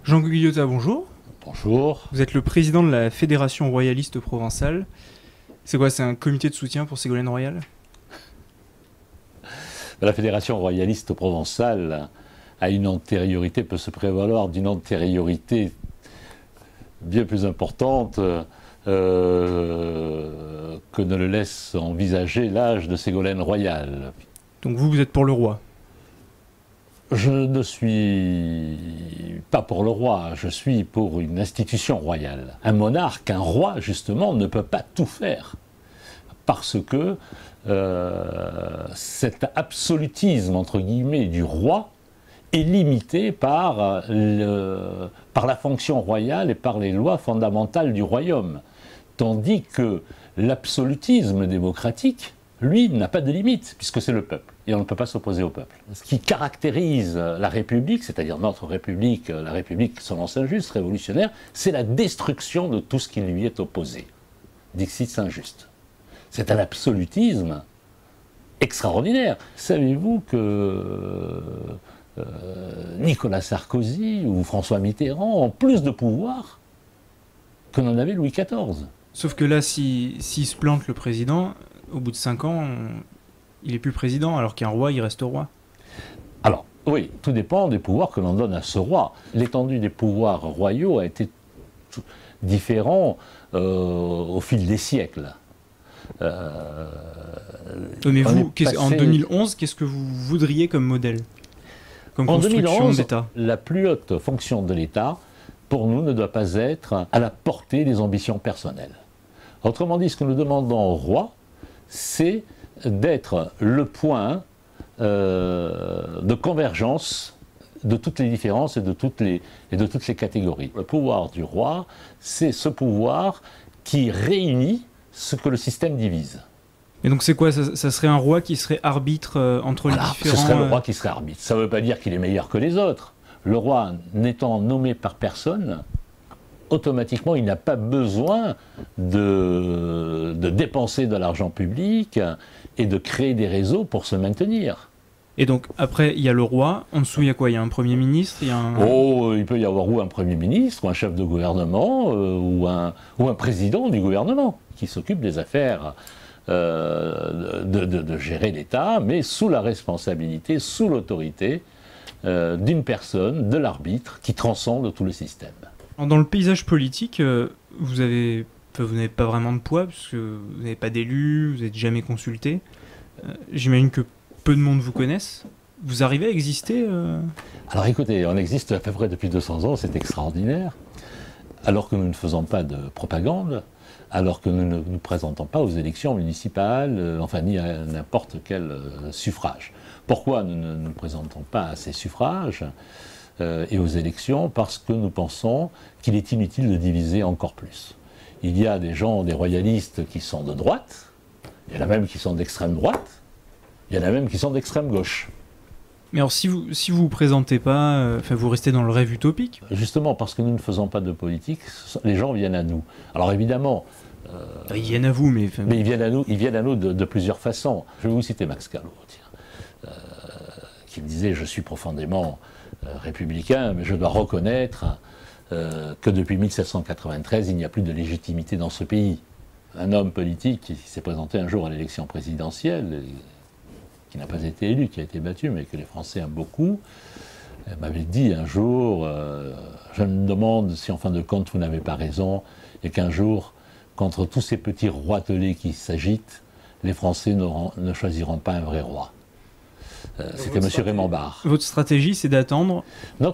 Jean Guyotat, bonjour. Bonjour. Vous êtes le président de la Fédération royaliste provençale. C'est quoi, c'est un comité de soutien pour Ségolène Royal? La Fédération royaliste provençale a une antériorité, peut se prévaloir d'une antériorité bien plus importante que ne le laisse envisager l'âge de Ségolène Royal. Donc vous êtes pour le roi? Je ne suis pas pour le roi, je suis pour une institution royale. Un monarque, un roi, justement, ne peut pas tout faire. Parce que cet absolutisme, entre guillemets, du roi est limité par la fonction royale et par les lois fondamentales du royaume. Tandis que l'absolutisme démocratique, lui, n'a pas de limite, puisque c'est le peuple, et on ne peut pas s'opposer au peuple. Ce qui caractérise la République, c'est-à-dire notre République, la République selon Saint-Just, révolutionnaire, c'est la destruction de tout ce qui lui est opposé. Dixit Saint-Just. C'est un absolutisme extraordinaire. Savez-vous que Nicolas Sarkozy ou François Mitterrand ont plus de pouvoir que n'en avait Louis XIV? Sauf que là, s'il se plante le président, au bout de 5 ans, il n'est plus président, alors qu'un roi, il reste roi. Alors, oui, tout dépend des pouvoirs que l'on donne à ce roi. L'étendue des pouvoirs royaux a été différente au fil des siècles. Mais vous, en 2011, qu'est-ce que vous voudriez comme modèle, comme construction d'État? La plus haute fonction de l'État, pour nous, ne doit pas être à la portée des ambitions personnelles. Autrement dit, ce que nous demandons au roi, c'est d'être le point de convergence de toutes les différences et de toutes les catégories. Le pouvoir du roi, c'est ce pouvoir qui réunit ce que le système divise. Et donc c'est quoi, ça serait un roi qui serait arbitre entre les différents... Ce serait le roi qui serait arbitre. Ça ne veut pas dire qu'il est meilleur que les autres. Le roi n'étant nommé par personne, automatiquement, il n'a pas besoin de dépenser de l'argent public et de créer des réseaux pour se maintenir. Et donc, après, il y a le roi. En dessous, il y a quoi? Il y a un Premier ministre, il peut y avoir ou un Premier ministre, ou un chef de gouvernement, ou un président du gouvernement, qui s'occupe des affaires de gérer l'État, mais sous la responsabilité, sous l'autorité d'une personne, de l'arbitre, qui transcende tout le système. Dans le paysage politique, vous n'avez pas vraiment de poids, puisque vous n'avez pas d'élus, vous n'êtes jamais consulté. J'imagine que peu de monde vous connaissent. Vous arrivez à exister Alors écoutez, on existe à peu près depuis 200 ans, c'est extraordinaire. Alors que nous ne faisons pas de propagande, alors que nous ne nous présentons pas aux élections municipales, enfin ni à n'importe quel suffrage. Pourquoi nous ne nous présentons pas à ces suffrages et aux élections? Parce que nous pensons qu'il est inutile de diviser encore plus. Il y a des gens, des royalistes qui sont de droite, il y en a même qui sont d'extrême droite, il y en a même qui sont d'extrême gauche. Mais alors si vous présentez pas, vous restez dans le rêve utopique? Justement, parce que nous ne faisons pas de politique, les gens viennent à nous. Alors évidemment... ils viennent à vous, mais ils viennent à nous de plusieurs façons. Je vais vous citer Max Callot, qui me disait « Je suis profondément républicain, mais je dois reconnaître que depuis 1793, il n'y a plus de légitimité dans ce pays. » Un homme politique qui s'est présenté un jour à l'élection présidentielle, qui n'a pas été élu, qui a été battu, mais que les Français aiment beaucoup, m'avait dit un jour je me demande si en fin de compte vous n'avez pas raison, et qu'un jour, contre tous ces petits roitelets qui s'agitent, les Français ne choisiront pas un vrai roi. C'était M. Raymond Barre. Votre stratégie, c'est d'attendre,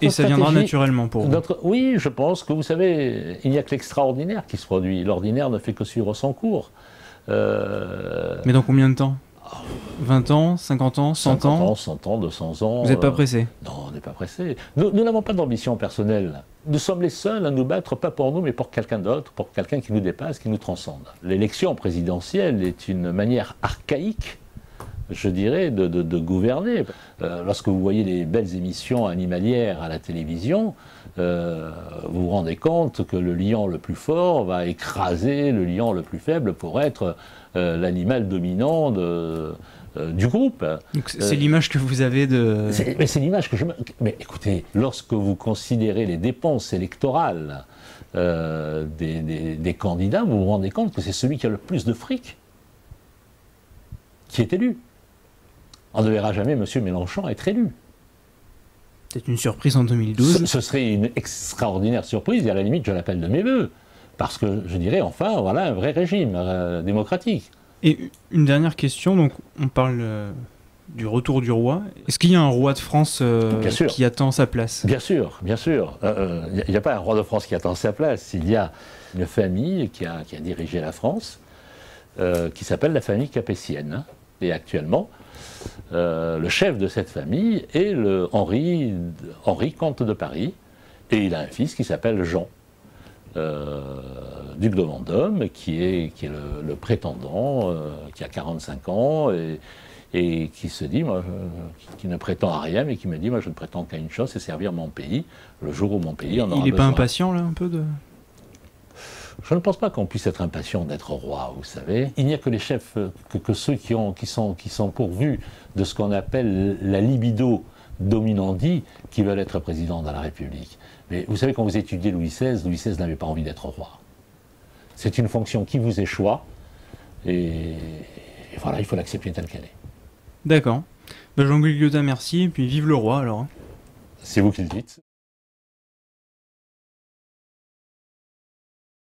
et ça viendra naturellement pour vous. Oui, je pense que, vous savez, il n'y a que l'extraordinaire qui se produit. L'ordinaire ne fait que suivre son cours. Mais dans combien de temps? 20 ans, 50 ans, 100 ans 100 ans, 200 ans. Vous n'êtes pas pressé? Non, on n'est pas pressé. Nous n'avons pas d'ambition personnelle. Nous sommes les seuls à nous battre, pas pour nous, mais pour quelqu'un d'autre, pour quelqu'un qui nous dépasse, qui nous transcende. L'élection présidentielle est une manière archaïque, je dirais, de gouverner. Lorsque vous voyez les belles émissions animalières à la télévision, vous vous rendez compte que le lion le plus fort va écraser le lion le plus faible pour être l'animal dominant du groupe. Donc c'est l'image que vous avez de... Mais c'est l'image que je... Mais écoutez, lorsque vous considérez les dépenses électorales des candidats, vous vous rendez compte que c'est celui qui a le plus de fric qui est élu. On ne verra jamais M. Mélenchon être élu. C'est une surprise en 2012. Ce serait une extraordinaire surprise, et à la limite, je l'appelle de mes voeux. Parce que je dirais, enfin, voilà un vrai régime démocratique. Et une dernière question, donc on parle du retour du roi. Est-ce qu'il y a un roi de France qui attend sa place? Bien sûr, bien sûr. Il n'y a pas un roi de France qui attend sa place. Il y a une famille qui a dirigé la France, qui s'appelle la famille capétienne. Et actuellement, le chef de cette famille est Henri, comte de Paris, et il a un fils qui s'appelle Jean, duc de Vendôme, qui est le prétendant, qui a 45 ans, et qui se dit, moi, qui ne prétend à rien, mais qui me dit, moi je ne prétends qu'à une chose, c'est servir mon pays, le jour où mon pays en aura besoin. Il n'est pas impatient là un peu de... Je ne pense pas qu'on puisse être impatient d'être roi, vous savez. Il n'y a que les chefs, que ceux qui sont pourvus de ce qu'on appelle la libido dominandi, qui veulent être président de la République. Mais vous savez, quand vous étudiez Louis XVI n'avait pas envie d'être roi. C'est une fonction qui vous échoit, et voilà, il faut l'accepter telle qu'elle est. D'accord. Ben Jean-Guy Lyotard, merci, et puis vive le roi alors. C'est vous qui le dites.